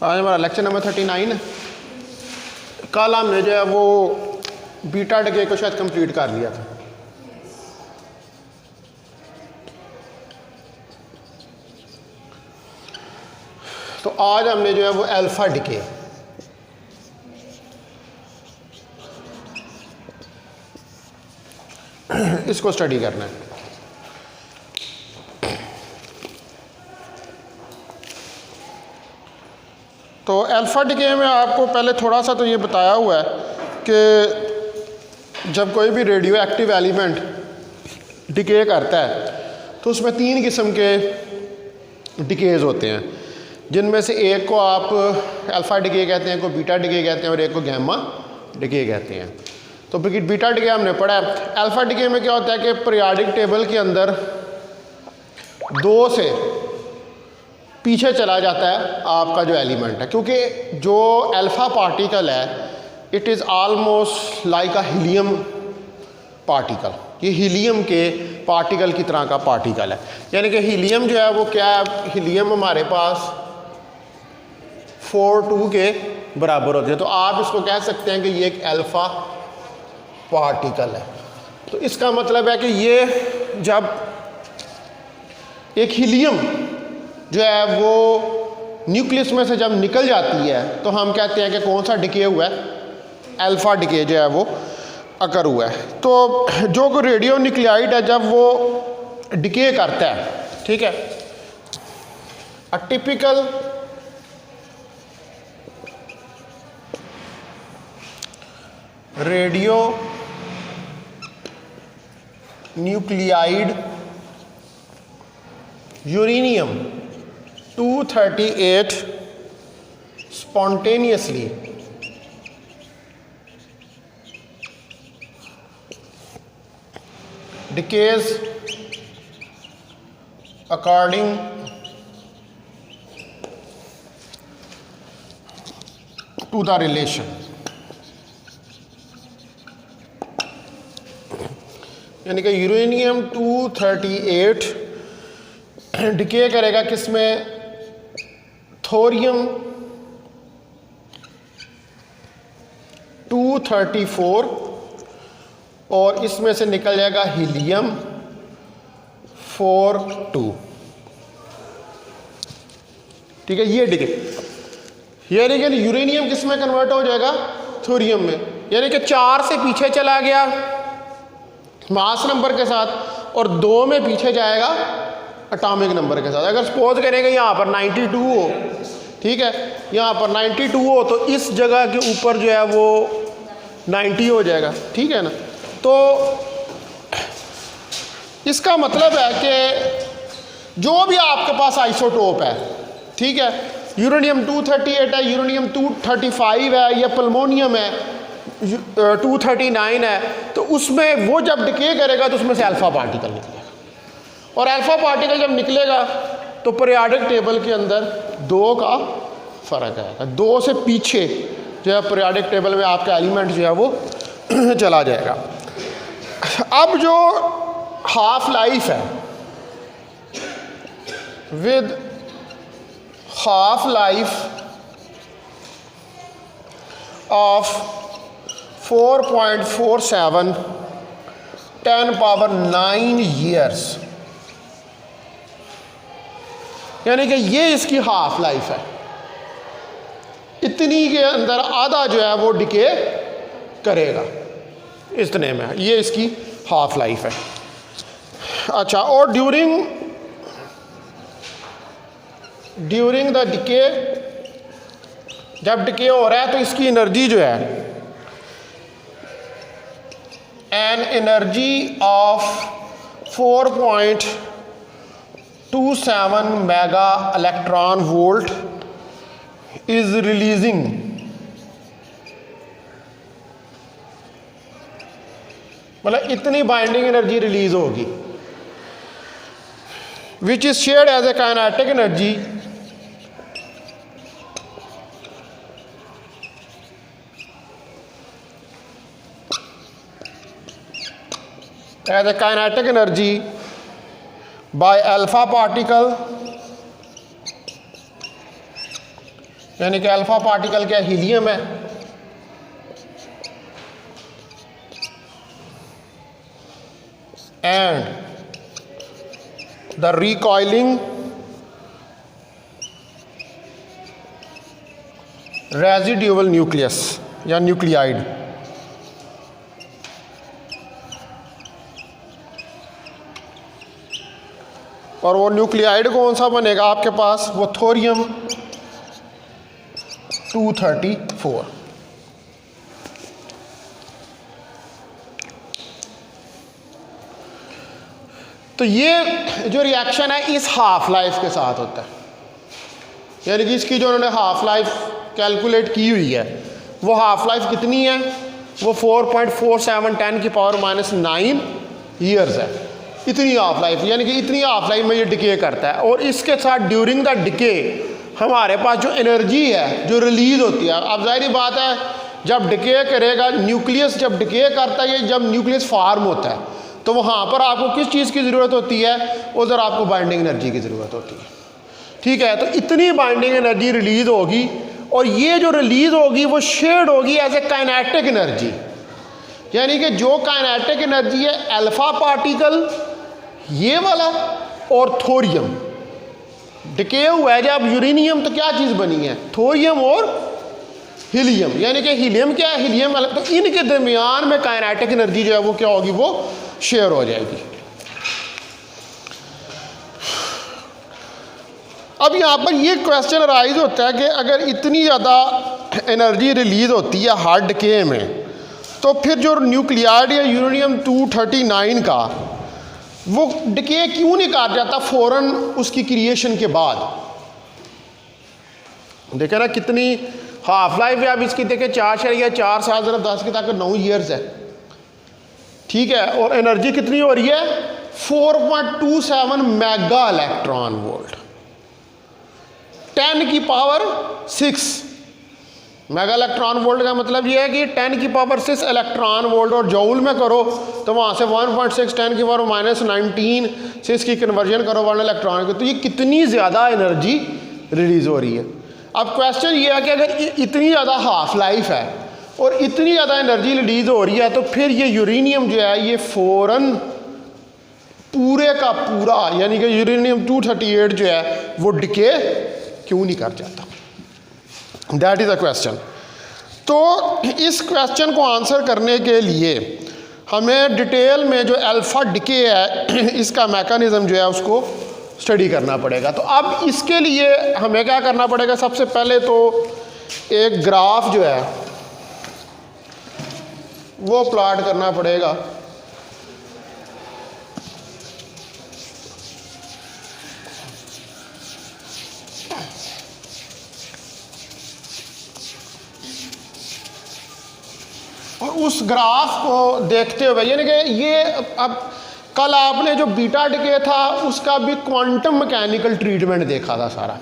आज हमारा lecture number 39 है। कल हमने जो है वो बीटा डिके को शायद कंप्लीट कर लिया था। तो आज हमने जो है वो अल्फा डिके इसको स्टडी करना है। तो अल्फा डिके में आपको पहले थोड़ा सा तो ये बताया हुआ है कि जब कोई भी रेडियो एक्टिव एलिमेंट डिके करता है तो उसमें 3 किस्म के डिकेज होते हैं, जिनमें से एक को आप अल्फा डिके कहते हैं, को बीटा डिके कहते हैं और एक को गैमा डिके कहते हैं। तो बीटा डिके हमने पढ़ा है। अल्फा डिके में क्या होता है कि पीरियोडिक टेबल के अंदर 2 से पीछे चला जाता है आपका जो एलिमेंट है, क्योंकि जो अल्फा पार्टिकल है it is almost like a helium particle. ये हीलियम के पार्टिकल की तरह का पार्टिकल है, यानी कि हीलियम जो है वो क्या है, हीलियम हमारे पास 4 के बराबर होते हैं। तो आप इसको कह सकते हैं कि ये एक अल्फा पार्टिकल है। तो इसका मतलब है कि ये जब एक हीलियम जो है वो न्यूक्लियस में से जब निकल जाती है तो हम कहते हैं कि कौन सा डिके हुआ है, अल्फा डिके जो है वो अकर हुआ है। तो जो रेडियो न्यूक्लियाइड है जब वो डिके करता है, ठीक है, a typical radio nuclide uranium 238 spontaneously decays according to the relation, यानी कि यूरेनियम 238 डिके करेगा किसमें, थोरियम 234 और इसमें से निकल जाएगा हीलियम 42। ठीक है, ये डिके, यानी कि यूरेनियम किस में कन्वर्ट हो जाएगा, थोरियम में, यानी कि 4 से पीछे चला गया मास नंबर के साथ और 2 में पीछे जाएगा एटॉमिक नंबर के साथ। अगर सपोज करेंगे यहाँ पर 92 हो, ठीक है, यहाँ पर 92 हो तो इस जगह के ऊपर जो है वो 90 हो जाएगा, ठीक है ना। तो इसका मतलब है कि जो भी आपके पास आइसोटोप है, ठीक है, यूरेनियम 238 है, यूरेनियम 235 है या पल्मोनियम है 239 है, तो उसमें वो जब डिके करेगा तो उसमें से अल्फा पार्टिकल निकलेगा और अल्फा पार्टिकल जब निकलेगा तो पीरियोडिक टेबल के अंदर 2 का फ़र्क आएगा। 2 से पीछे जो है पीरियोडिक टेबल में आपका एलिमेंट जो है वो चला जाएगा। अब जो हाफ लाइफ है, with half life of 4.47 10⁻9 years, यानी कि ये इसकी हाफ लाइफ है। इतनी के अंदर आधा जो है वो डिके करेगा, इतने में ये इसकी हाफ लाइफ है। अच्छा, और ड्यूरिंग द डिके, जब डिके हो रहा है तो इसकी एनर्जी जो है, an energy of 4.27 mega electron volt is releasing, मतलब इतनी बाइंडिंग एनर्जी रिलीज होगी, which is shared as a kinetic energy by alpha particle यानी कि अल्फा पार्टिकल क्या हीलियम है, and the recoiling residual nucleus या न्यूक्लियाइड। और वो न्यूक्लियाइड कौन सा बनेगा आपके पास, वो थोरियम 234। तो ये जो रिएक्शन है इस हाफ लाइफ के साथ होता है, यानी कि इसकी जो उन्होंने हाफ लाइफ कैलकुलेट की हुई है वो हाफ लाइफ कितनी है, वो 4.47 10 की पावर -9 ईयर्स है। इतनी हाफ लाइफ, यानी कि इतनी हाफ लाइफ में ये डिके करता है। और इसके साथ ड्यूरिंग द डिके हमारे पास जो एनर्जी है जो रिलीज होती है, अब जाहिर बात है जब डिके करेगा न्यूक्लियस, जब डिके करता है, जब न्यूक्लियस फार्म होता है तो वहाँ पर आपको किस चीज़ की ज़रूरत होती है, उधर आपको बाइंडिंग एनर्जी की ज़रूरत होती है। ठीक है, तो इतनी बाइंडिंग एनर्जी रिलीज होगी और ये जो रिलीज होगी वो शेयर्ड होगी एज ए काइनेटिक एनर्जी, यानी कि जो काइनेटिक एनर्जी है अल्फा पार्टिकल ये वाला और थोरियम डिके हुआ है। जब यूरेनियम तो क्या चीज़ बनी है, थोरियम और हीलियम, यानी कि हीलियम क्या है, हीलियम, तो इनके दरमियान में काइनेटिक एनर्जी जो है वो क्या होगी, वो शेयर हो जाएगी। अब यहाँ पर ये क्वेश्चन अराइज होता है कि अगर इतनी ज़्यादा एनर्जी रिलीज होती है हार्ड डिके में, तो फिर जो न्यूक्लियाइड या यूरेनियम 239 का वो डिके क्यों नहीं कर जाता फ़ौरन उसकी क्रिएशन के बाद। देखे ना कितनी हाफ लाइफ है, अब इसकी देखें 4.4 साल ज़रा 10 की ताकत 9 ईयर्स है। ठीक है, और एनर्जी कितनी हो रही है, 4.27 मेगा इलेक्ट्रॉन वोल्ट, 10 की पावर 6 मेगा इलेक्ट्रॉन वोल्ट का मतलब ये है कि 10 की पावर 6 इलेक्ट्रॉन वोल्ट, और जूल में करो तो वहाँ से 1.6 10 की पावर -19 से इसकी कन्वर्जन करो 1 इलेक्ट्रॉन की, तो ये कितनी ज़्यादा एनर्जी रिलीज़ हो रही है। अब क्वेश्चन ये है कि अगर इतनी ज़्यादा हाफ लाइफ है और इतनी ज़्यादा एनर्जी रिलीज़ हो रही है, तो फिर ये यूरेनियम जो है ये फ़ौरन पूरे का पूरा, यानी कि यूरेनियम 238 जो है वो डिके क्यों नहीं कर जाता, दैट इज़ अ क्वेश्चन। तो इस क्वेश्चन को आंसर करने के लिए हमें डिटेल में जो अल्फ़ा डिके है इसका मैकेनिज़्म जो है उसको स्टडी करना पड़ेगा। तो अब इसके लिए हमें क्या करना पड़ेगा, सबसे पहले तो एक ग्राफ जो है वो प्लॉट करना पड़ेगा। और उस ग्राफ को देखते हुए, यानी कि ये अब कल आपने जो बीटा डिके था उसका भी क्वांटम मैकेनिकल ट्रीटमेंट देखा था सारा,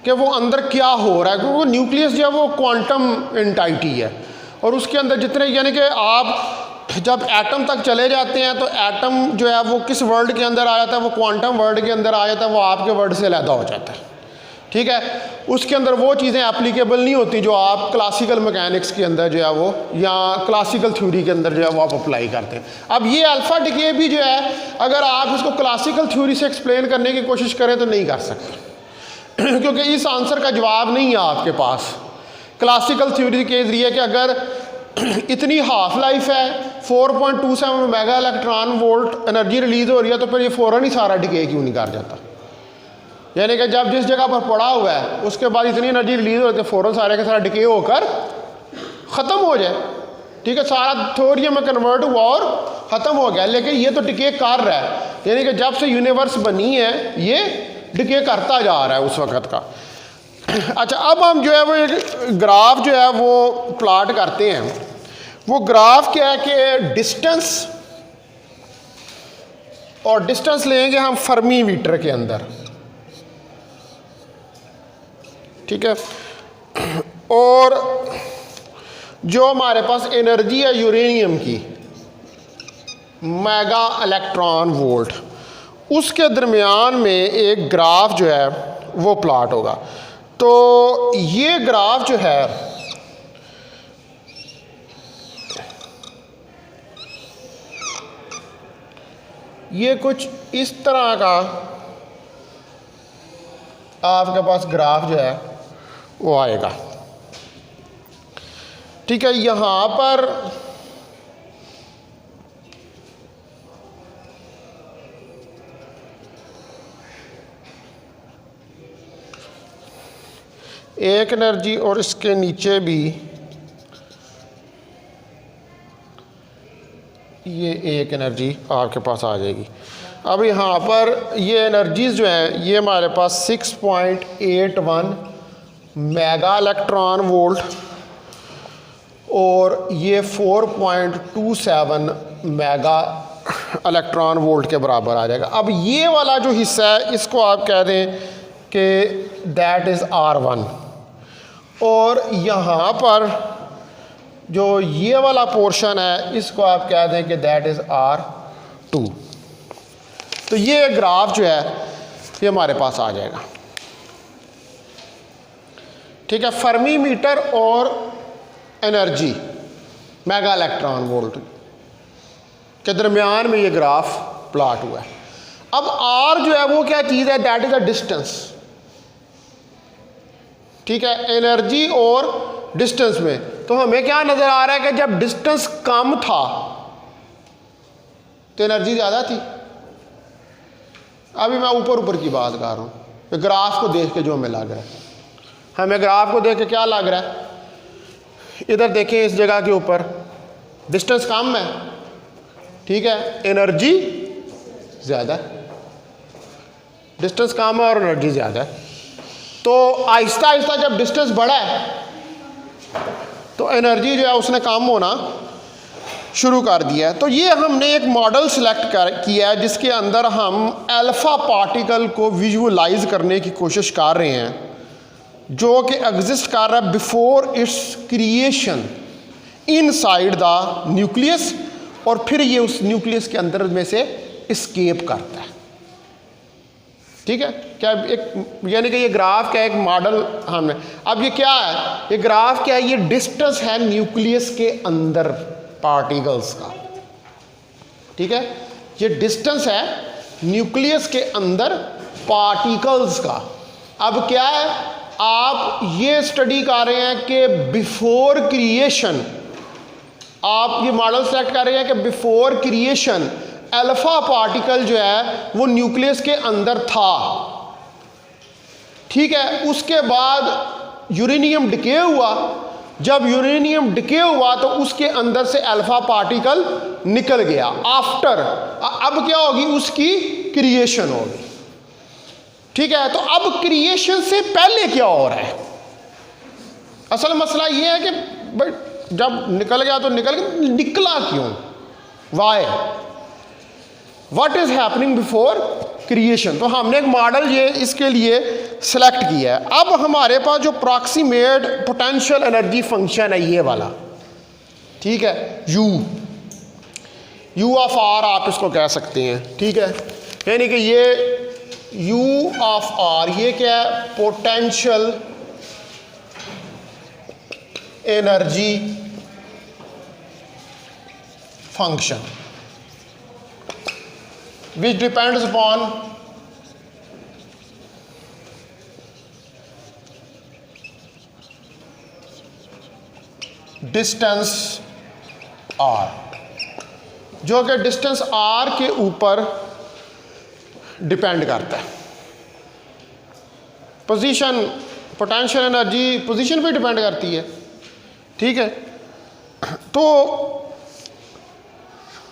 कि वो अंदर क्या हो रहा है, क्योंकि वो न्यूक्लियस जो है वो क्वांटम एंटाइटी है और उसके अंदर जितने, यानी कि आप जब एटम तक चले जाते हैं तो एटम जो है वो किस वर्ल्ड के अंदर आ जाता है, वो क्वांटम वर्ल्ड के अंदर आ जाता है, वो आपके वर्ल्ड से अलग हो जाता है। ठीक है, उसके अंदर वो चीज़ें एप्लीकेबल नहीं होती जो आप क्लासिकल मैकेनिक्स के अंदर जो है वो, या क्लासिकल थ्योरी के अंदर जो है वो आप अप्लाई करते हैं। अब ये अल्फ़ा डिके भी जो है अगर आप इसको क्लासिकल थ्योरी से एक्सप्लेन करने की कोशिश करें तो नहीं कर सकते क्योंकि इस आंसर का जवाब नहीं है आपके पास क्लासिकल थ्योरी के ज़रिए कि अगर इतनी हाफ लाइफ है, 4.27 mega electron volt energy release हो रही है, तो फिर ये फ़ौरन ही सारा डिके क्यों नहीं कर जाता। यानी कि जब जिस जगह पर पड़ा हुआ है उसके बाद इतनी एनर्जी रिलीज होती है, फ़ौरन सारे का सारा डिके होकर ख़त्म हो जाए। ठीक है, सारा थोरियम में कन्वर्ट हुआ और ख़त्म हो गया, लेकिन ये तो डिके कर रहा है, यानी कि जब से यूनिवर्स बनी है ये डिके करता जा रहा है उस वक़्त का। अच्छा, अब हम जो है वो एक ग्राफ जो है वो प्लॉट करते हैं। वो ग्राफ क्या है कि डिस्टेंस, और डिस्टेंस लेंगे हम फर्मी मीटर के अंदर। ठीक है, और जो हमारे पास एनर्जी है यूरेनियम की मेगा इलेक्ट्रॉन वोल्ट, उसके दरमियान में एक ग्राफ जो है वो प्लॉट होगा। तो ये ग्राफ जो है ये कुछ इस तरह का आपके पास ग्राफ जो है वो आएगा। ठीक है, यहाँ पर एक एनर्जी और इसके नीचे भी ये एक एनर्जी आपके पास आ जाएगी। अब यहाँ पर ये एनर्जीज जो हैं ये हमारे पास 6.81 मेगा इलेक्ट्रॉन वोल्ट और ये 4.27 मेगा इलेक्ट्रॉन वोल्ट के बराबर आ जाएगा। अब ये वाला जो हिस्सा है इसको आप कह दें कि दैट इज़ R1 और यहाँ पर जो ये वाला पोर्शन है इसको आप कह दें कि दैट इज़ R2। तो ये ग्राफ जो है ये हमारे पास आ जाएगा। ठीक है, फर्मी मीटर और एनर्जी मेगा इलेक्ट्रॉन वोल्ट के दरमियान में ये ग्राफ प्लॉट हुआ है। अब R जो है वो क्या चीज़ है, दैट इज़ अ डिस्टेंस। ठीक है, एनर्जी और डिस्टेंस में तो हमें क्या नज़र आ रहा है कि जब डिस्टेंस कम था तो एनर्जी ज़्यादा थी। अभी मैं ऊपर की बात कर रहा हूँ, ग्राफ को देख के जो हमें लग रहा है, हमें ग्राफ को देख के क्या लग रहा है, इधर देखें इस जगह के ऊपर डिस्टेंस कम है, ठीक है, एनर्जी ज़्यादा है। डिस्टेंस कम है और एनर्जी ज़्यादा है। तो आहिस्ता आहिस्ता जब डिस्टेंस बढ़ा है तो एनर्जी जो है उसने कम होना शुरू कर दिया है। तो ये हमने एक मॉडल सिलेक्ट किया है जिसके अंदर हम अल्फ़ा पार्टिकल को विजुअलाइज करने की कोशिश कर रहे हैं जो कि एग्जिस्ट कर रहा है before it's creation inside the nucleus और फिर ये उस न्यूक्लियस के अंदर में से एस्केप करता है। ठीक है, क्या एक यानी कि ये ग्राफ क्या है, एक मॉडल हमने। अब ये क्या है, ये ग्राफ क्या है, ये डिस्टेंस है न्यूक्लियस के अंदर पार्टिकल्स का। ठीक है, ये डिस्टेंस है न्यूक्लियस के अंदर पार्टिकल्स का। अब क्या है, आप ये स्टडी कर रहे हैं कि बिफोर क्रिएशन, आप ये मॉडल सेलेक्ट कर रहे हैं कि बिफोर क्रिएशन अल्फा पार्टिकल जो है वो न्यूक्लियस के अंदर था। ठीक है, उसके बाद यूरेनियम डिके हुआ, जब यूरेनियम डिके हुआ तो उसके अंदर से अल्फा पार्टिकल निकल गया। आफ्टर अब क्या होगी, उसकी क्रिएशन होगी। ठीक है, तो अब क्रिएशन से पहले क्या हो रहा है, असल मसला ये है कि भाई जब निकल गया तो निकल गया, निकला क्यों, why, what is happening before creation. तो हमने एक मॉडल ये इसके लिए सेलेक्ट किया है। अब हमारे पास जो अप्रॉक्सीमेट पोटेंशियल एनर्जी फंक्शन है ये वाला, ठीक है, यू ऑफ आर आप इसको कह सकते हैं। ठीक है, यानी कि ये यू ऑफ आर ये क्या है, potential energy function which depends upon distance r, जो कि डिस्टेंस r के ऊपर डिपेंड करता है। पोजीशन, पोटेंशियल एनर्जी पोजीशन पे डिपेंड करती है। ठीक है, तो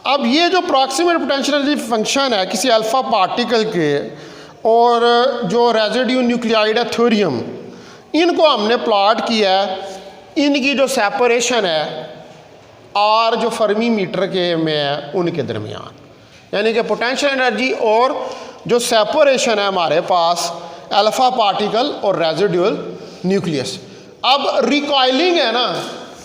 अब ये जो प्रॉक्सिमेट पोटेंशियल एनर्जी फंक्शन है किसी अल्फा पार्टिकल के और जो रेजिड्यू न्यूक्लियाइड है थोरियम, इनको हमने प्लॉट किया है। इनकी जो सेपरेशन है आर जो फर्मी मीटर के में है उनके दरमियान, यानी कि पोटेंशियल एनर्जी और जो सेपरेशन है हमारे पास अल्फा पार्टिकल और रेजिड्यूल न्यूक्लियस। अब रिकॉइलिंग है ना,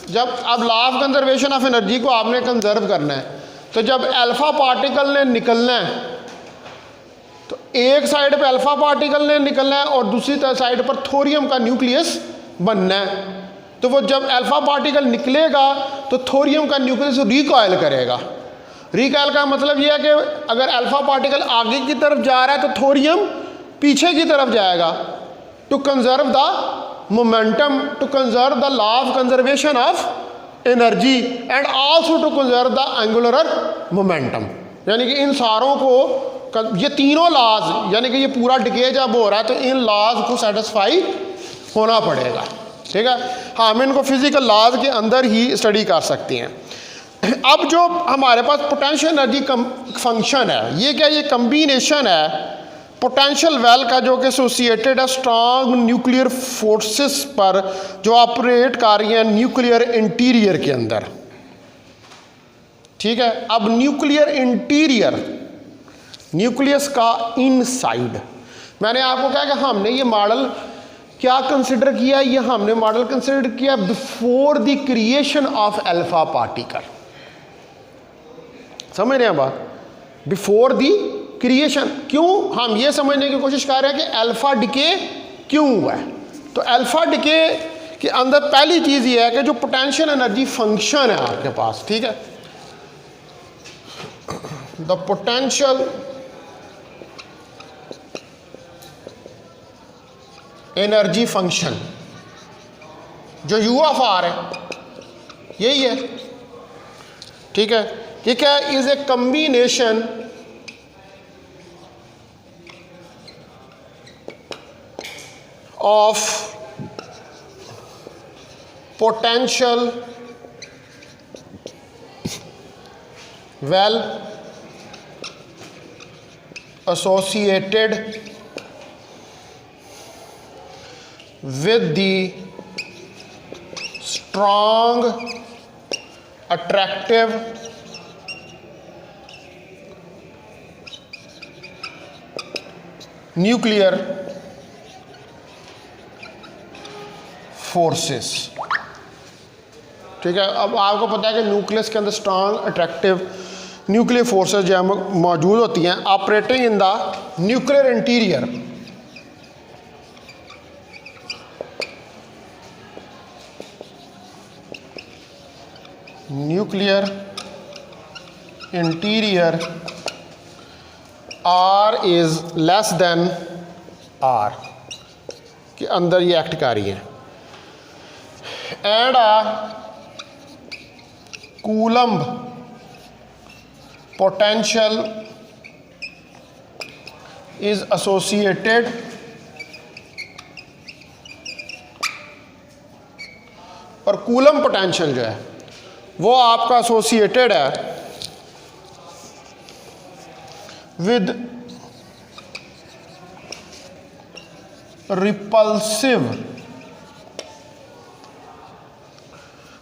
जब अब law of conservation of energy को आपने कंजर्व करना है तो जब अल्फा पार्टिकल ने निकलना है तो एक साइड पे अल्फा पार्टिकल ने निकलना है और दूसरी साइड पर थोरियम का न्यूक्लियस बनना है। तो वो जब अल्फा पार्टिकल निकलेगा तो थोरियम का न्यूक्लियस रिकॉइल करेगा। रिकॉइल का मतलब यह है कि अगर अल्फा पार्टिकल आगे की तरफ जा रहा है तो थोरियम पीछे की तरफ जाएगा। To conserve the momentum, to conserve the law of conservation of energy and also to conserve the angular momentum. यानी कि इन सारों को, ये तीनों लॉज, यानी कि ये पूरा डिके जब हो रहा है तो इन लॉज को सेटिस्फाई होना पड़ेगा। ठीक है, हाँ, हम इनको फिजिकल लॉज के अंदर ही स्टडी कर सकते हैं। अब जो हमारे पास पोटेंशियल एनर्जी फंक्शन है, ये क्या, ये कम्बिनेशन है पोटेंशियल वेल का जो कि एसोसिएटेड है स्ट्रांग न्यूक्लियर फोर्सेस पर जो ऑपरेट कर रही हैं न्यूक्लियर इंटीरियर के अंदर। ठीक है, अब न्यूक्लियर इंटीरियर, न्यूक्लियस का इनसाइड, मैंने आपको कहा कि हमने ये मॉडल क्या कंसिडर किया, ये हमने मॉडल कंसिडर किया before the creation of alpha particle. समझ रहे हैं बात, बिफोर दी क्रिएशन। क्यों हम ये समझने की कोशिश कर रहे हैं कि अल्फा डिके क्यों हुआ है। तो अल्फा डिके के अंदर पहली चीज़ ये है कि जो पोटेंशियल एनर्जी फंक्शन है आपके पास, ठीक है, द पोटेंशियल एनर्जी फंक्शन जो यू ऑफ आर है, यही है। ठीक है, ये क्या is a combination of potential well associated with the strong attractive nuclear forces। ठीक है, अब आपको पता है कि न्यूक्लियस के अंदर स्ट्रांग अट्रैक्टिव न्यूक्लियर फोर्सेस जो है मौजूद होती हैं operating in the nuclear interior. Nuclear interior r is less than r के अंदर ये एक्ट कर रही है। And Coulomb potential is associated और कूलम पोटेंशियल जो है वो आपका एसोसिएटेड है with repulsive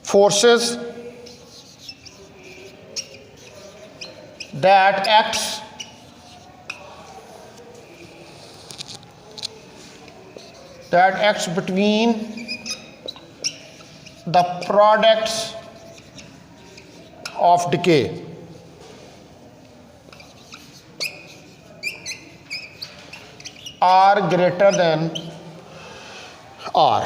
forces that acts between the products of decay are greater than R।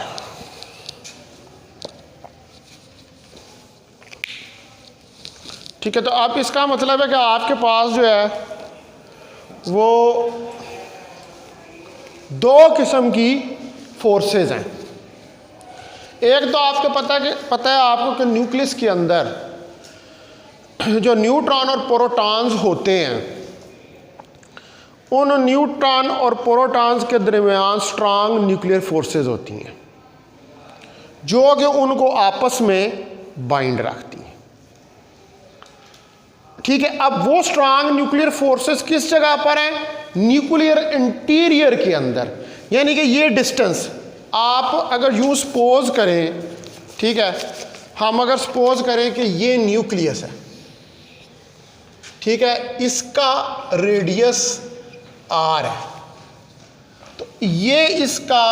ठीक है, तो आप इसका मतलब है कि आपके पास जो है वो दो किस्म की फोर्सेस हैं। एक तो आपको पता है आपको कि न्यूक्लियस के अंदर जो न्यूट्रॉन और प्रोटॉन्स होते हैं, उन न्यूट्रॉन और प्रोटॉन्स के दरमियान स्ट्रांग न्यूक्लियर फोर्सेस होती हैं जो कि उनको आपस में बाइंड रखती हैं। ठीक है, अब वो स्ट्रांग न्यूक्लियर फोर्सेस किस जगह पर हैं, न्यूक्लियर इंटीरियर के अंदर। यानी कि ये डिस्टेंस आप अगर यूं सपोज करें, ठीक है, हम अगर सपोज करें कि ये न्यूक्लियस है, ठीक है, इसका रेडियस आर है, तो ये इसका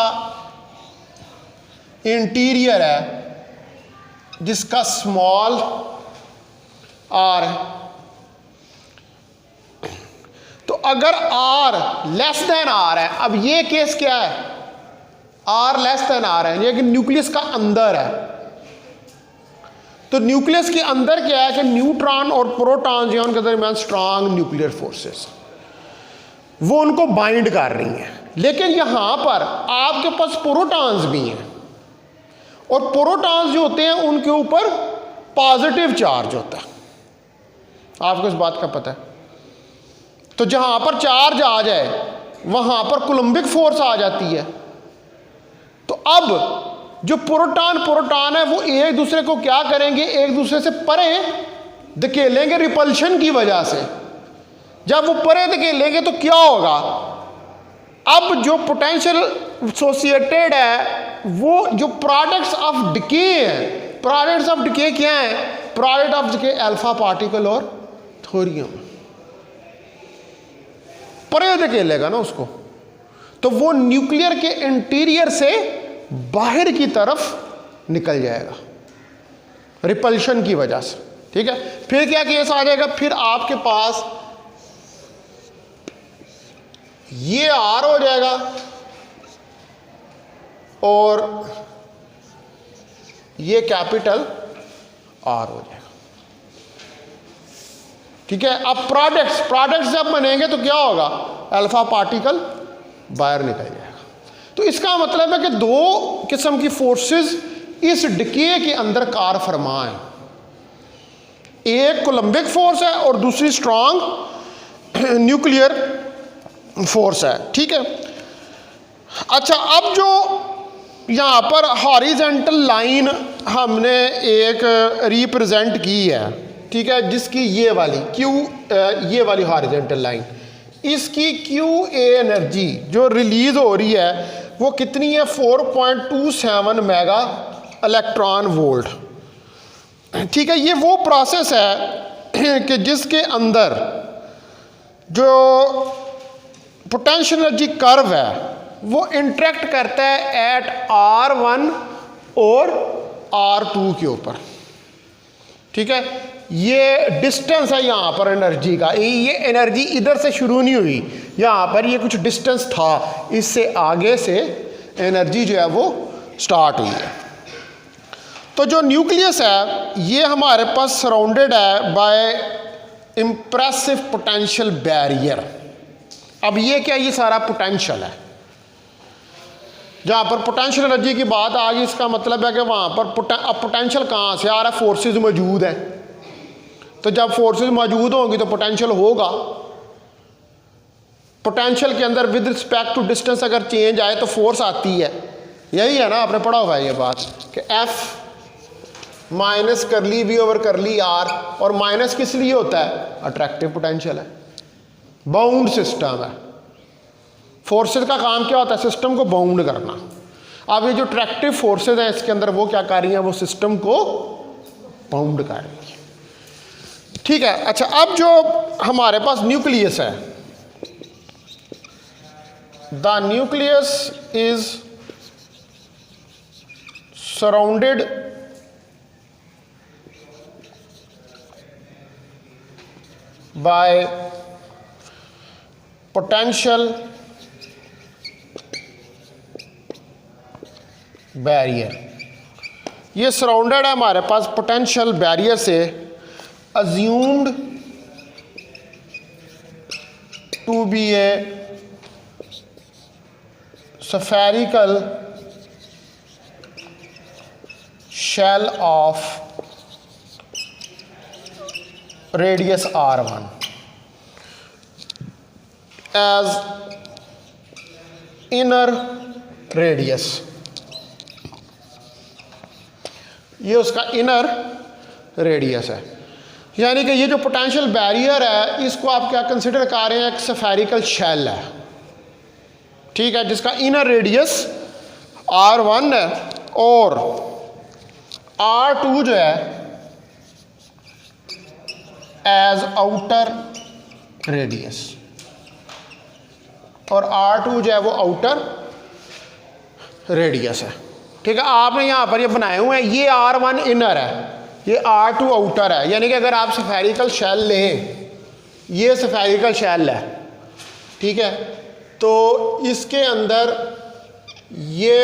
इंटीरियर है जिसका स्मॉल आर है। तो तो अगर आर लेस देन आर है, अब ये केस क्या है, आर लेस देन आर है, ये कि न्यूक्लियस का अंदर है। तो न्यूक्लियस के अंदर क्या है कि न्यूट्रॉन और प्रोटॉन जो है उनके दरमियान स्ट्रांग न्यूक्लियर फोर्सेस वो उनको बाइंड कर रही हैं। लेकिन यहां पर आपके पास प्रोटॉन्स भी हैं और प्रोटॉन्स जो होते हैं उनके ऊपर पॉजिटिव चार्ज होता है, आपको इस बात का पता है। तो जहां पर चार्ज आ जाए वहां पर कूलम्बिक फोर्स आ जाती है। तो अब जो प्रोटॉन है वो एक दूसरे को क्या करेंगे, एक दूसरे से परे धकेलेंगे रिपल्शन की वजह से। जब वो परे धकेलेंगे तो क्या होगा, अब जो पोटेंशियल एसोसिएटेड है वो जो प्रोडक्ट्स ऑफ डिके है, प्रोडक्ट्स ऑफ डिके क्या है, product of decay alpha particle और थोरियम परे धकेलेगा ना उसको, तो वो न्यूक्लियर के इंटीरियर से बाहर की तरफ निकल जाएगा रिपल्शन की वजह से। ठीक है, फिर क्या केस आ जाएगा, फिर आपके पास ये आर हो जाएगा और ये कैपिटल आर हो जाएगा। ठीक है, अब प्रोडक्ट्स जब बनेंगे तो क्या होगा, अल्फा पार्टिकल बाहर निकल जाएगा। तो इसका मतलब है कि दो किस्म की फोर्सेस इस डिके के अंदर कार फरमा है, एक कोलम्बिक फोर्स है और दूसरी स्ट्रांग न्यूक्लियर फोर्स है। ठीक है, अच्छा अब जो यहाँ पर हॉरिजेंटल लाइन हमने एक रिप्रेजेंट की है, ठीक है, जिसकी ये वाली हॉरिजेंटल लाइन, इसकी क्यू ए एनर्जी जो रिलीज हो रही है वो कितनी है, 4.27 मेगा इलेक्ट्रॉन वोल्ट। ठीक है, ये वो प्रोसेस है कि जिसके अंदर जो पोटेंशियल एनर्जी कर्व है वो इंटरेक्ट करता है एट R1 और R2 के ऊपर। ठीक है, ये डिस्टेंस है यहाँ पर एनर्जी का, ये एनर्जी इधर से शुरू नहीं हुई, यहाँ पर ये कुछ डिस्टेंस था, इससे आगे से एनर्जी जो है वो स्टार्ट हुई है। तो जो न्यूक्लियस है ये हमारे पास सराउंडेड है बाय इम्प्रेसिव पोटेंशियल बैरियर। अब ये क्या, ये सारा पोटेंशियल है, जहाँ पर पोटेंशियल एनर्जी की बात आ गई, इसका मतलब है कि वहाँ पर अब पोटेंशियल कहाँ से आ रहा है, फोर्सेस मौजूद हैं। तो जब फोर्सेस मौजूद होंगी तो पोटेंशियल होगा। पोटेंशियल के अंदर विद रिस्पेक्ट टू डिस्टेंस अगर चेंज आए तो फोर्स आती है, यही है ना, आपने पढ़ा हुआ है ये बात कि F माइनस करली V ओवर करली R, और माइनस किस लिए होता है, अट्रैक्टिव पोटेंशियल है, बाउंड सिस्टम है। फोर्सेस का काम क्या होता है, सिस्टम को बाउंड करना। अब ये जो अट्रैक्टिव फोर्सेस हैं इसके अंदर वो क्या कर रही हैं, वो सिस्टम को बाउंड कर रही है। ठीक है, अच्छा अब जो हमारे पास न्यूक्लियस है, the nucleus is surrounded by potential barrier. ये सराउंडेड है हमारे पास पोटेंशियल बैरियर से, assumed to be a spherical shell of radius R1 as inner radius। ये उसका इनर रेडियस है, यानी कि ये जो पोटेंशियल बैरियर है इसको आप क्या कंसिडर कर रहे हैं, एक स्फेरिकल शेल है। ठीक है, जिसका इनर रेडियस R1 है और R2 जो है एज आउटर रेडियस, और R2 जो है वो आउटर रेडियस है। ठीक है, आपने यहाँ पर ये बनाए हुए हैं, ये R1 इनर है, ये R2 आउटर है, यानी कि अगर आप स्फेरिकल शेल लें, ये स्फेरिकल शेल है ठीक है, तो इसके अंदर ये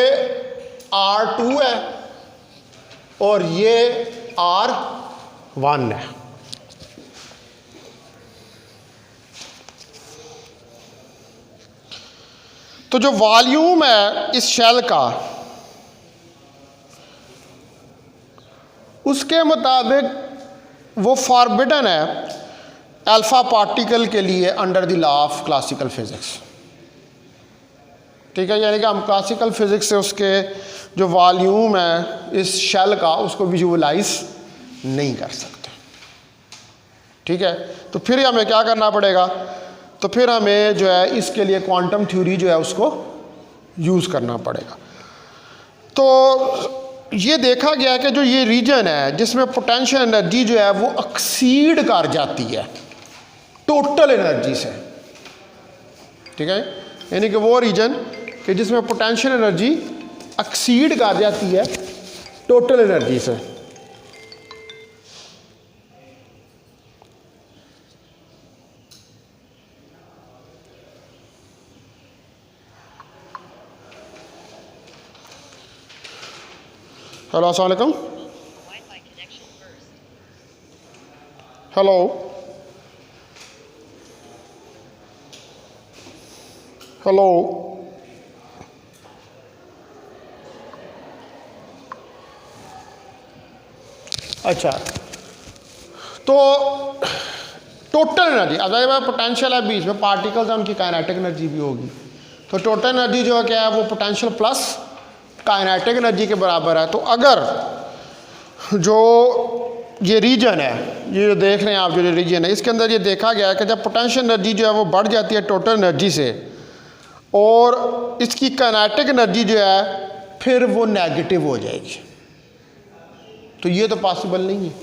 R2 है और ये R1 है। तो जो वॉल्यूम है इस शेल का, उसके मुताबिक वो फॉरबिडन है अल्फा पार्टिकल के लिए under the law of classical physics. ठीक है, यानी कि हम क्लासिकल फिजिक्स से उसके जो वॉल्यूम है इस शेल का उसको विजुअलाइज नहीं कर सकते। ठीक है, तो फिर हमें क्या करना पड़ेगा, तो फिर हमें जो है इसके लिए क्वांटम थ्योरी जो है उसको यूज़ करना पड़ेगा। तो ये देखा गया कि जो ये रीजन है जिसमें पोटेंशियल एनर्जी जो है वो एक्सीड कर जाती है टोटल एनर्जी से। ठीक है, यानी कि वो रीजन कि जिसमें पोटेंशियल एनर्जी एक्सीड कर जाती है टोटल एनर्जी से। हेलो, अस्सलाम वालेकुम। हेलो, हेलो, अच्छा, तो टोटल एनर्जी अगर पोटेंशियल है बीच में पार्टिकल्स हैं, उनकी काइनेटिक एनर्जी भी होगी। तो टोटल एनर्जी जो है क्या है, वो पोटेंशियल प्लस काइनेटिक एनर्जी के बराबर है। तो अगर जो ये रीजन है, ये जो देख रहे हैं आप, जो रीजन है इसके अंदर ये देखा गया है कि जब पोटेंशियल एनर्जी जो है वो बढ़ जाती है टोटल एनर्जी से और इसकी काइनेटिक एनर्जी जो है फिर वो नेगेटिव हो जाएगी। तो ये तो पॉसिबल नहीं है,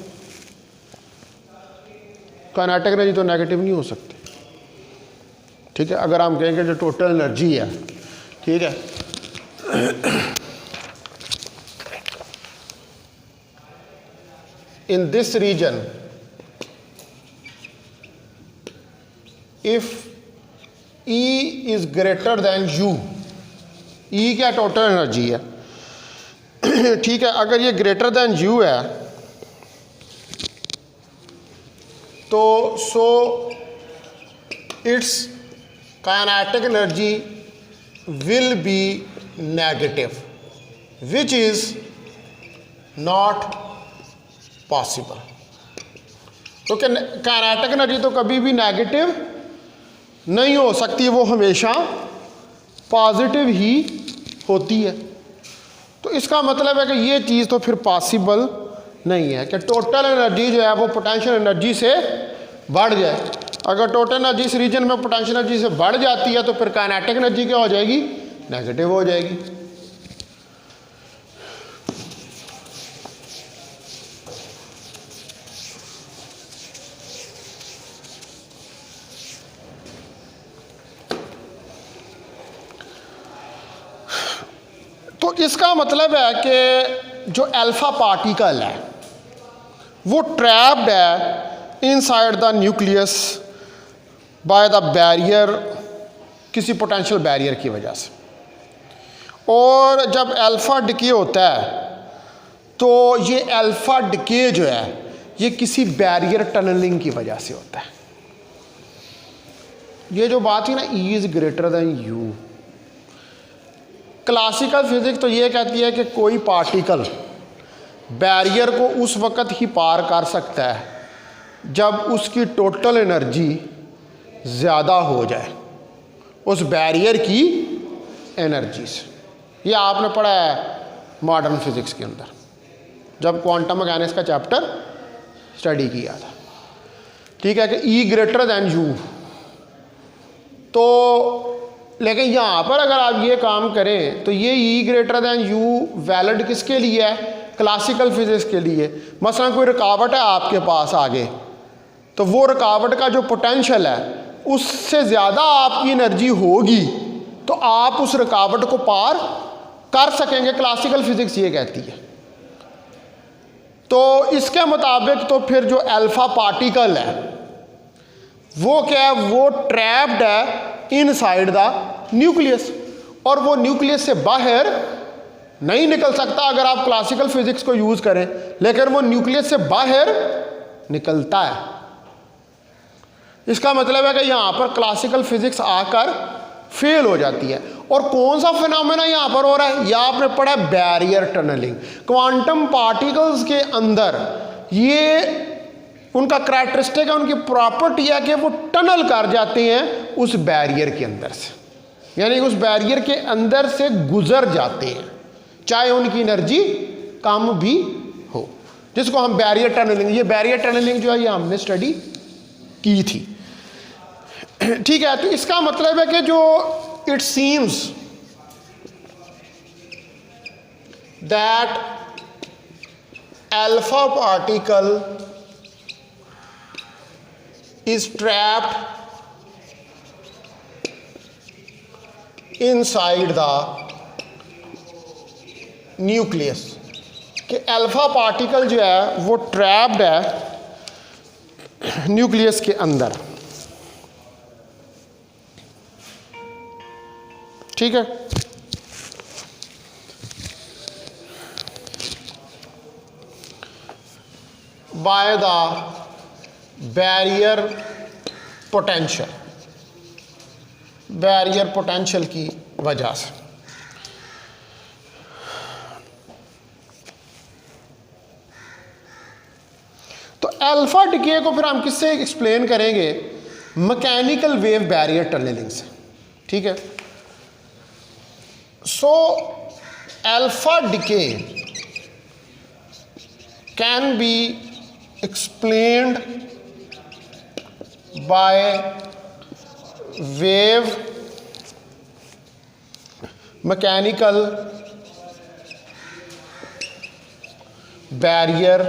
काइनेटिक एनर्जी तो नेगेटिव नहीं हो सकती। ठीक है, अगर हम कहेंगे जो टोटल एनर्जी है, ठीक है, in this region if E is greater than U, E क्या टोटल एनर्जी है, ठीक है, अगर ये ग्रेटर देन U है तो so it's kinetic energy will be negative which is not possible. तो काइनेटिक एनर्जी तो कभी भी नेगेटिव नहीं हो सकती, वो हमेशा पॉजिटिव ही होती है। तो इसका मतलब है कि ये चीज़ तो फिर पॉसिबल नहीं है कि टोटल एनर्जी जो है वो पोटेंशियल एनर्जी से बढ़ जाए। अगर टोटल एनर्जी इस रीजन में पोटेंशियल एनर्जी से बढ़ जाती है तो फिर काइनेटिक एनर्जी क्या हो जाएगी, नेगेटिव हो जाएगी। तो इसका मतलब है कि जो अल्फा पार्टिकल है वो ट्रैप्ड है inside the nucleus by the barrier, किसी पोटेंशियल बैरियर की वजह से। और जब अल्फा डिके होता है तो ये अल्फा डिके जो है ये किसी बैरियर टनलिंग की वजह से होता है। ये जो बात है ना, E is greater than U, classical physics तो ये कहती है कि कोई पार्टिकल बैरियर को उस वक़्त ही पार कर सकता है जब उसकी टोटल एनर्जी ज़्यादा हो जाए उस बैरियर की एनर्जी से। ये आपने पढ़ा है मॉडर्न फिज़िक्स के अंदर जब क्वांटम मैकेनिक्स का चैप्टर स्टडी किया था। ठीक है कि E ग्रेटर देन U। तो लेकिन यहाँ पर अगर आप ये काम करें तो ये E greater than U valid किसके लिए है, क्लासिकल फिजिक्स के लिए। मसलन कोई रुकावट है आपके पास आगे, तो वो रुकावट का जो पोटेंशियल है उससे ज़्यादा आपकी एनर्जी होगी तो आप उस रुकावट को पार कर सकेंगे, क्लासिकल फिजिक्स ये कहती है। तो इसके मुताबिक तो फिर जो अल्फा पार्टिकल है वो क्या है, वो ट्रैप्ड है इनसाइड द न्यूक्लियस, और वो न्यूक्लियस से बाहर नहीं निकल सकता अगर आप क्लासिकल फिजिक्स को यूज करें, लेकिन वो न्यूक्लियस से बाहर निकलता है। इसका मतलब है कि यहां पर क्लासिकल फिजिक्स आकर फेल हो जाती है। और कौन सा फिनोमेना यहां पर हो रहा है, यह आपने पढ़ा बैरियर टनलिंग। क्वांटम पार्टिकल्स के अंदर ये उनका करैक्टरिस्टिक है, उनकी प्रॉपर्टी है कि वो टनल कर जाते हैं उस बैरियर के अंदर से, यानी उस बैरियर के अंदर से गुजर जाते हैं, चाहे उनकी एनर्जी कम भी हो, जिसको हम बैरियर टनलिंग, ये बैरियर टनलिंग जो है ये हमने स्टडी की थी। ठीक है, तो इसका मतलब है कि जो it seems that alpha particle is trapped inside the nucleus, कि अल्फा पार्टिकल जो है वो ट्रैप्ड है न्यूक्लियस के अंदर। ठीक है, by the barrier potential, barrier potential की वजह से। तो अल्फा डिके को फिर हम किससे एक्सप्लेन करेंगे, मैकेनिकल वेव बैरियर टनलिंग से। ठीक है, so alpha decay can be explained by wave mechanical barrier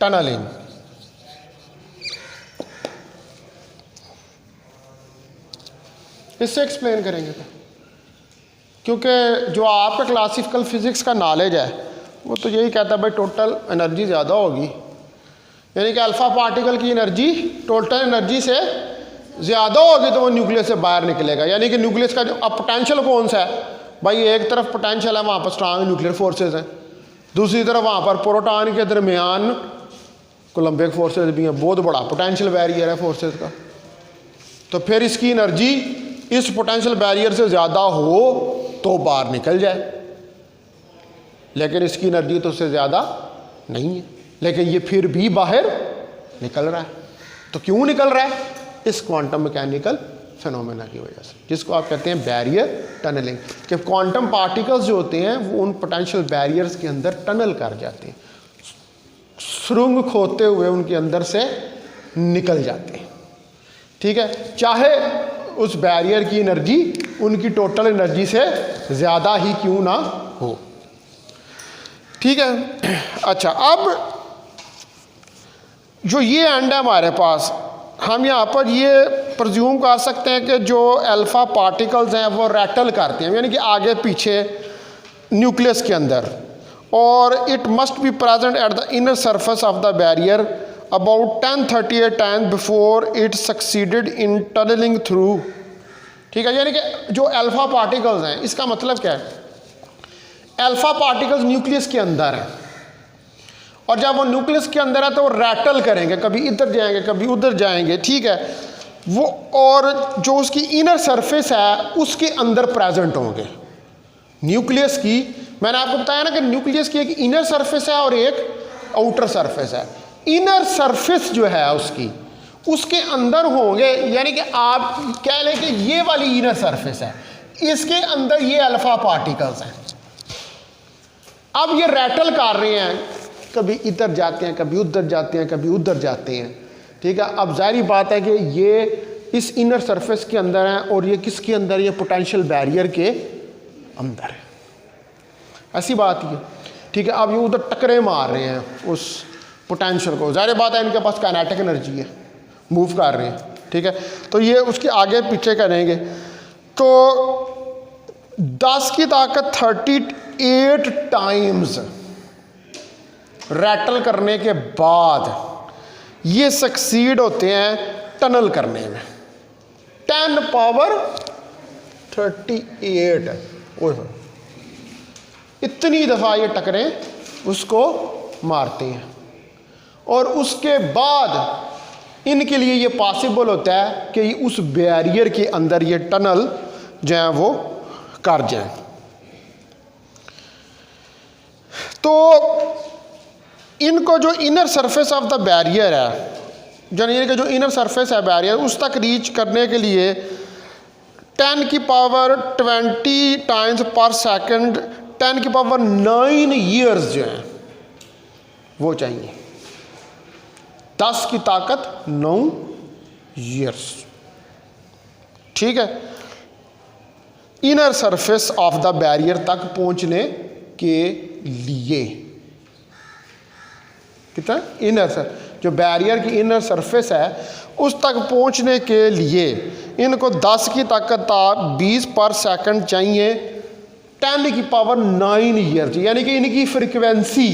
tunneling। इससे एक्सप्लेन करेंगे, क्योंकि जो आपका क्लासिकल फिजिक्स का नॉलेज है वो तो यही कहता है भाई टोटल एनर्जी ज़्यादा होगी, यानी कि अल्फा पार्टिकल की एनर्जी टोटल एनर्जी से ज़्यादा होगी तो वो न्यूक्लियस से बाहर निकलेगा। यानी कि न्यूक्लियस का जो अब पोटेंशियल कौन सा है भाई, एक तरफ पोटेंशियल है, वहाँ पर स्ट्रांग न्यूक्लियर फोर्सेज हैं, दूसरी तरफ वहाँ पर प्रोटॉन के दरमियान कोलम्बिक फोर्सेज भी हैं, बहुत बड़ा पोटेंशियल बैरियर है फोर्सेज का। तो फिर इसकी एनर्जी इस पोटेंशियल बैरियर से ज़्यादा हो तो बाहर निकल जाए, लेकिन इसकी एनर्जी तो उससे ज़्यादा नहीं है, लेकिन ये फिर भी बाहर निकल रहा है। तो क्यों निकल रहा है, इस क्वांटम मैकेनिकल फिनोमेना की वजह से, जिसको आप कहते हैं बैरियर टनलिंग, कि क्वांटम पार्टिकल्स जो होते हैं वो उन पोटेंशियल बैरियर्स के अंदर टनल कर जाते हैं, सुरंग खोदते हुए उनके अंदर से निकल जाते हैं। ठीक है, चाहे उस बैरियर की एनर्जी उनकी टोटल एनर्जी से ज़्यादा ही क्यों ना हो। ठीक है, अच्छा, अब जो ये एंड है हमारे पास, हम यहाँ पर ये प्रज्यूम कर सकते हैं कि जो अल्फा पार्टिकल्स हैं वो रैटल करते हैं, यानी कि आगे पीछे न्यूक्लियस के अंदर, और it must be present at the inner surface of the barrier about 1038 times before it succeeded in tunneling through. ठीक है, यानी कि जो अल्फा पार्टिकल्स हैं, इसका मतलब क्या है, अल्फा पार्टिकल्स न्यूक्लियस के अंदर हैं, और जब वो न्यूक्लियस के अंदर है तो वो रैटल करेंगे, कभी इधर जाएंगे कभी उधर जाएंगे। ठीक है, वो और जो उसकी इनर सरफेस है उसके अंदर प्रेजेंट होंगे न्यूक्लियस की। मैंने आपको बताया ना कि न्यूक्लियस की एक इनर सरफेस है और एक आउटर सरफेस है। इनर सरफेस जो है उसकी, उसके अंदर होंगे, यानी कि आप कह लें कि ये वाली इनर सरफेस है, इसके अंदर ये अल्फा पार्टिकल्स हैं। अब ये रैटल कर रहे हैं, कभी इधर जाते हैं कभी उधर जाते हैं कभी उधर जाते हैं। ठीक है, अब जाहिर बात है कि ये इस इनर सरफेस के अंदर है और ये किसके अंदर, ये पोटेंशियल बैरियर के अंदर है, ऐसी बात ही है। ठीक है, अब ये उधर टकरे मार रहे हैं उस पोटेंशियल को, जाहिर बात है इनके पास काइनेटिक एनर्जी है, मूव कर रहे हैं। ठीक है, तो ये उसके आगे पीछे करेंगे तो 10 की ताकत 38 टाइम्स रैटल करने के बाद ये सक्सीड होते हैं टनल करने में। 10 पावर 38 ओह, इतनी दफ़ा ये टकरे उसको मारते हैं, और उसके बाद इनके लिए ये पॉसिबल होता है कि उस बैरियर के अंदर ये टनल जो है वो कर जाए। तो इनको जो inner surface of the barrier है, यानी कि जो इनर सरफेस है बैरियर, उस तक रीच करने के लिए 10 की पावर 20 टाइम्स पर सेकंड 10 की पावर 9 ईयर्स जो हैं वो चाहिए। 10 की ताकत 9 ईयर्स, ठीक है, inner surface of the barrier तक पहुंचने के लिए। कितना इनर सर, जो बैरियर की इनर सरफेस है उस तक पहुंचने के लिए इनको 10 की ताकत 20 पर सेकंड चाहिए, 10 की पावर 9 ईयर, यानी कि इनकी फ्रिक्वेंसी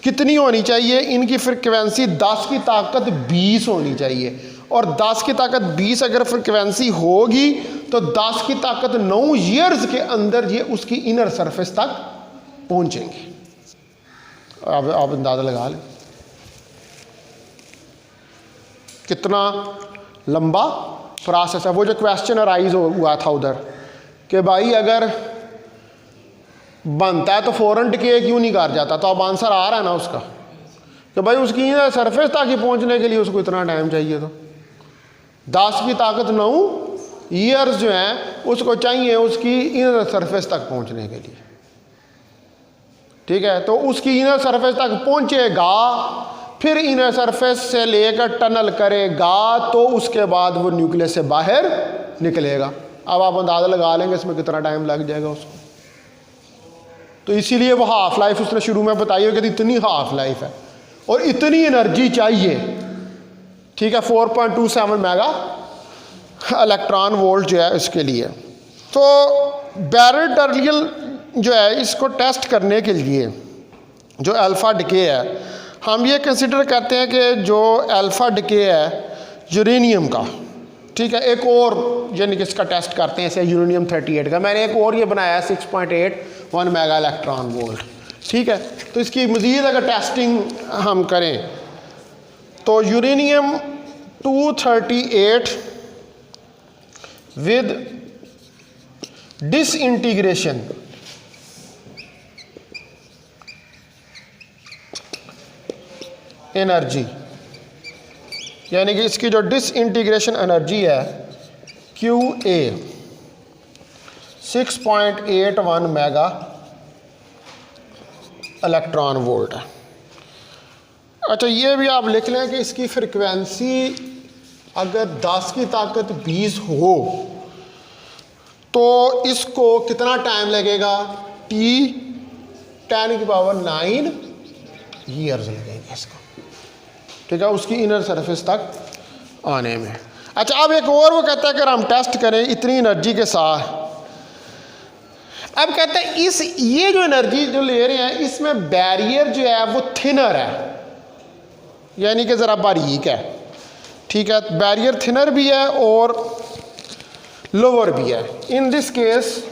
कितनी होनी चाहिए? इनकी फ्रिक्वेंसी 10 की ताकत 20 होनी चाहिए, और 10 की ताकत 20 अगर फ्रिक्वेंसी होगी तो 10 की ताकत 9 ईयर्स के अंदर ये उसकी इनर सरफेस तक पहुंचेंगे। आप अंदाजा लगा लें कितना लंबा प्रोसेस है। वो जो क्वेश्चन अराइज हुआ था उधर कि भाई अगर बनता है तो फ़ौरन डिके क्यों नहीं कर जाता, तो अब आंसर आ रहा है ना उसका कि भाई उसकी इनर सरफेस तक ही पहुंचने के लिए उसको इतना टाइम चाहिए। तो 10 की ताकत 9 ईयर्स जो हैं उसको चाहिए उसकी इनर सरफेस तक पहुंचने के लिए, ठीक है। तो उसकी इनर सरफेस तक पहुंचेगा, फिर इनर सरफेस से लेकर टनल करेगा, तो उसके बाद वो न्यूक्लियस से बाहर निकलेगा। अब आप अंदाज़ा लगा लेंगे इसमें कितना टाइम लग जाएगा उसको। तो इसीलिए वो हाफ लाइफ उसने शुरू में बताई हो कि इतनी हाफ लाइफ है और इतनी एनर्जी चाहिए, ठीक है, 4.27 मेगा इलेक्ट्रॉन वोल्ट जो है इसके लिए। तो बैरल टर्लियल जो है इसको टेस्ट करने के लिए जो अल्फ़ा डिके है, हम ये कंसिडर करते हैं कि जो अल्फ़ा डिके है यूरेनियम का, ठीक है, एक और यानी कि इसका टेस्ट करते हैं, जैसे यूरेनियम 38 का मैंने एक और ये बनाया है 6.81 मेगा इलेक्ट्रॉन वोल्ट, ठीक है। तो इसकी मज़ीद अगर टेस्टिंग हम करें तो यूरेनियम 238 विद डिसइंटीग्रेशन एनर्जी, यानी कि इसकी जो डिसइंटीग्रेशन एनर्जी है QA 6.81 मेगा इलेक्ट्रॉन वोल्ट है। अच्छा, ये भी आप लिख लें कि इसकी फ्रिक्वेंसी अगर 10 की ताकत 20 हो तो इसको कितना टाइम लगेगा? T10 की पावर 9 ईयर्स लगेंगे इसको, ठीक है, उसकी इनर सरफेस तक आने में। अच्छा, अब एक और वो कहता है कि अगर हम टेस्ट करें इतनी एनर्जी के साथ, अब कहते हैं इस ये जो एनर्जी जो ले रहे हैं इसमें बैरियर जो है वो थिनर है, यानी कि ज़रा बारीक है, ठीक है, बैरियर थिनर भी है और लोअर भी है। In this case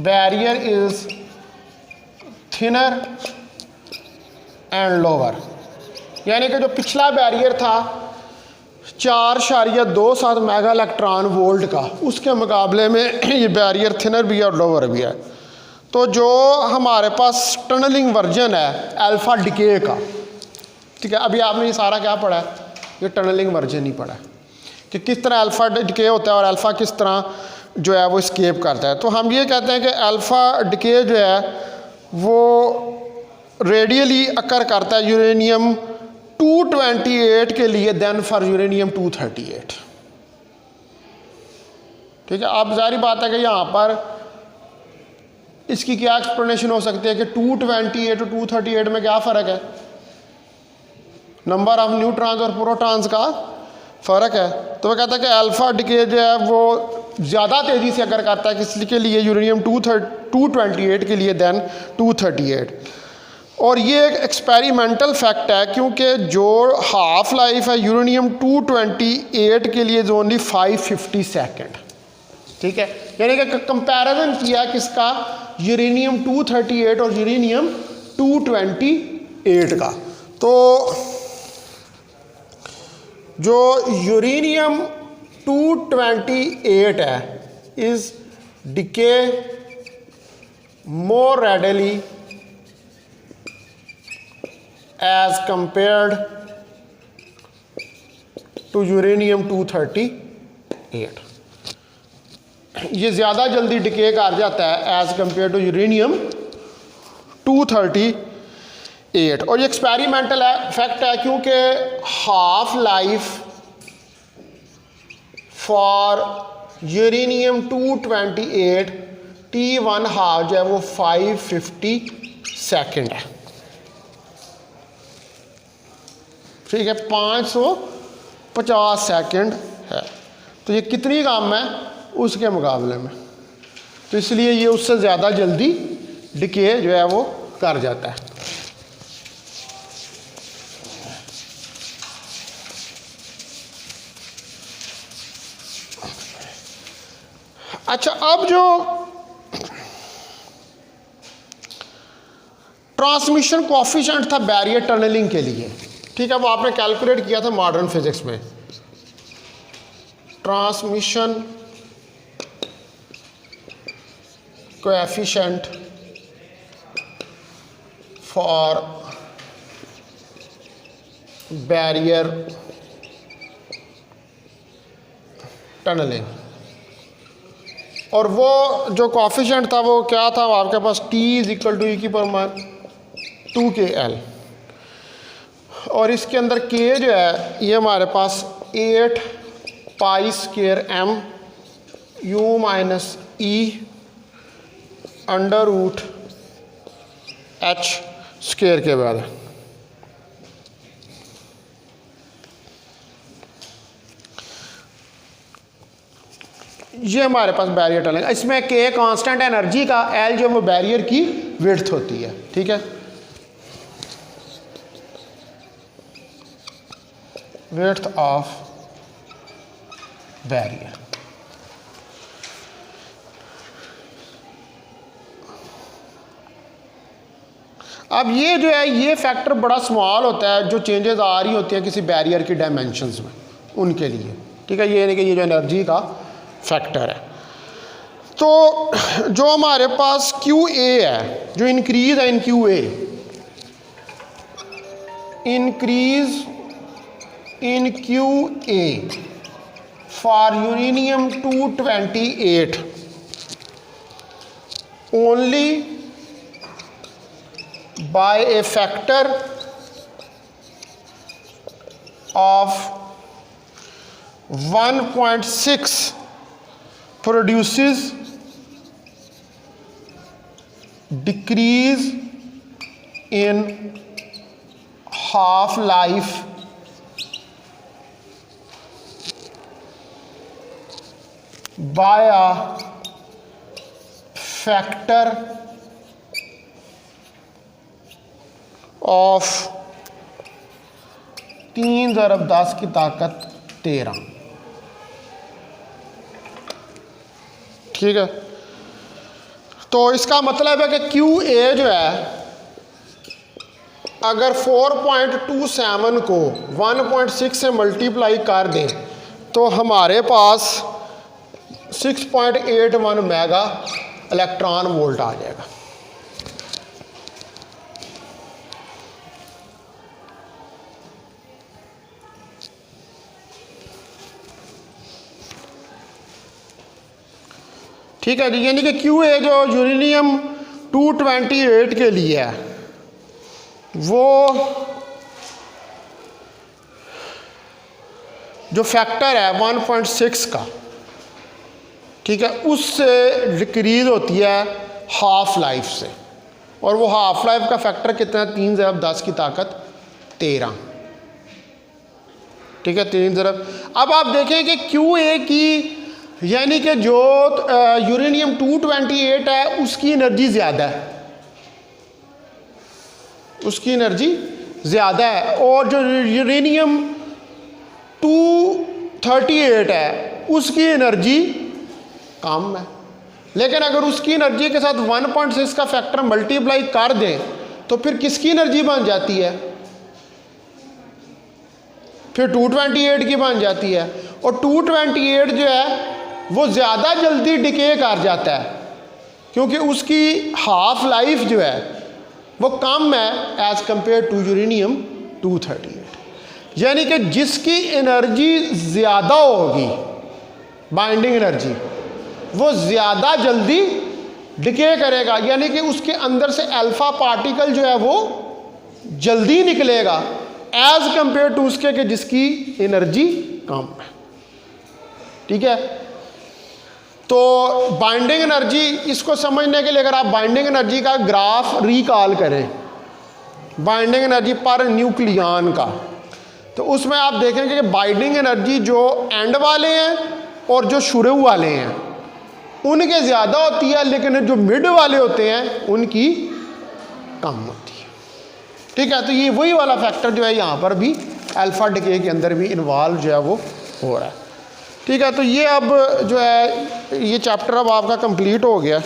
barrier is thinner and lower, यानी कि जो पिछला बैरियर था 4.27 मेगा इलेक्ट्रॉन वोल्ट का, उसके मुकाबले में ये बैरियर थिनर भी है और लोअर भी है। तो जो हमारे पास टनलिंग वर्जन है अल्फ़ा डिके का, ठीक है, अभी आपने ये सारा क्या पढ़ा है? ये टनलिंग वर्जन ही पढ़ा है कि किस तरह अल्फ़ा डिके होता है और अल्फ़ा किस तरह जो है वो स्केप करता है। तो हम ये कहते हैं कि अल्फ़ा डिके जो है वो रेडियली अकर करता है यूरेनियम 228 के लिए देन फॉर यूरेनियम 238, ठीक है। अब जारी बात है कि यहाँ पर इसकी क्या एक्सप्लेनेशन हो सकती है कि 228 और 238 में क्या फ़र्क है? नंबर ऑफ न्यूट्रॉन्स और प्रोटॉन्स का फ़र्क है। तो वो कहता है कि अल्फ़ा डिके जो है वो ज़्यादा तेज़ी से अगर करता है किसी के लिए यूरेनियम 228 के लिए दैन 238। और ये एक एक्सपेरिमेंटल फैक्ट है क्योंकि जो हाफ लाइफ है यूरेनियम 228 के लिए जो ओनली 550 सेकेंड। ठीक है, यानी कि कंपैरिजन किया किसका, यूरेनियम 238 और यूरेनियम 228 का। तो जो यूरेनियम 228 है is decay more readily as compared to uranium 238। ये ज़्यादा जल्दी डिके कर जाता है एज कंपेयर टू यूरेनियम 238। और ये एक्सपेरिमेंटल फैक्ट है क्योंकि half life for uranium 228 T1 half जो है वो 550 सेकेंड है। ठीक है, 550 सेकेंड है। तो ये कितनी कम है उसके मुकाबले में, तो इसलिए ये उससे ज़्यादा जल्दी डिके जो है वो कर जाता है। अच्छा, अब जो ट्रांसमिशन कोएफिशिएंट था बैरियर टनलिंग के लिए, ठीक है, वो आपने कैलकुलेट किया था मॉडर्न फिजिक्स में। Transmission coefficient for barrier tunneling, और वो जो कोएफिशिएंट था वो क्या था, वो आपके पास T = e⁻²kL, और इसके अंदर K जो है ये हमारे पास 8π² m⁻�√h² के बाद है। ये हमारे पास बैरियर टनलिंग, इसमें K कांस्टेंट एनर्जी का, L जो वो बैरियर की विड्थ होती है। ठीक है, विड्थ ऑफ बैरियर। अब ये जो है ये फैक्टर बड़ा स्मॉल होता है जो चेंजेस आ रही होती हैं किसी बैरियर की डायमेंशंस में उनके लिए। ठीक है, ये यानी कि ये जो एनर्जी का फैक्टर है। तो जो हमारे पास QA है, जो इंक्रीज है इन QA, increase in QA for uranium 228 only by a factor of 1.6 produces decrease in half life by a factor of 3×10⁻13। ठीक है, तो इसका मतलब है कि QA जो है अगर 4.27 को 1.6 से मल्टीप्लाई कर दें तो हमारे पास 6.81 मेगा इलेक्ट्रॉन वोल्ट आ जाएगा। ठीक है जी, यानी कि QA जो यूरेनियम 228 के लिए है वो जो फैक्टर है 1.6 का, ठीक है, उससे डिक्रीज होती है हाफ लाइफ से, और वो हाफ लाइफ का फैक्टर कितना है 3×10⁻13। ठीक है, 3 ज़रब। अब आप देखें कि QA की यानी कि जो यूरेनियम 228 है उसकी एनर्जी ज़्यादा है, उसकी एनर्जी ज़्यादा है, और जो यूरेनियम 238 है उसकी एनर्जी कम है। लेकिन अगर उसकी एनर्जी के साथ 1.6 का फैक्टर मल्टीप्लाई कर दें तो फिर किसकी एनर्जी बन जाती है? फिर 228 की बन जाती है। और 228 जो है वो ज़्यादा जल्दी डिके कर जाता है क्योंकि उसकी हाफ लाइफ जो है वो कम है एज़ कंपेयर टू यूरेनियम 238। यानी कि जिसकी एनर्जी ज़्यादा होगी, बाइंडिंग एनर्जी, वो ज़्यादा जल्दी डिके करेगा, यानी कि उसके अंदर से अल्फ़ा पार्टिकल जो है वो जल्दी निकलेगा एज़ कंपेयर टू उसके कि जिसकी एनर्जी कम है। ठीक है, तो बाइंडिंग एनर्जी, इसको समझने के लिए अगर आप बाइंडिंग एनर्जी का ग्राफ रिकॉल करें, बाइंडिंग एनर्जी पर न्यूक्लियन का, तो उसमें आप देखेंगे कि बाइंडिंग एनर्जी जो एंड वाले हैं और जो शुरू वाले हैं उनके ज़्यादा होती है, लेकिन जो मिड वाले होते हैं उनकी कम होती है। ठीक है, तो ये वही वाला फैक्टर जो है यहाँ पर भी अल्फ़ा डिके के अंदर भी इन्वॉल्व जो है वो हो रहा है। ठीक है, तो ये अब जो है ये चैप्टर अब आपका कंप्लीट हो गया।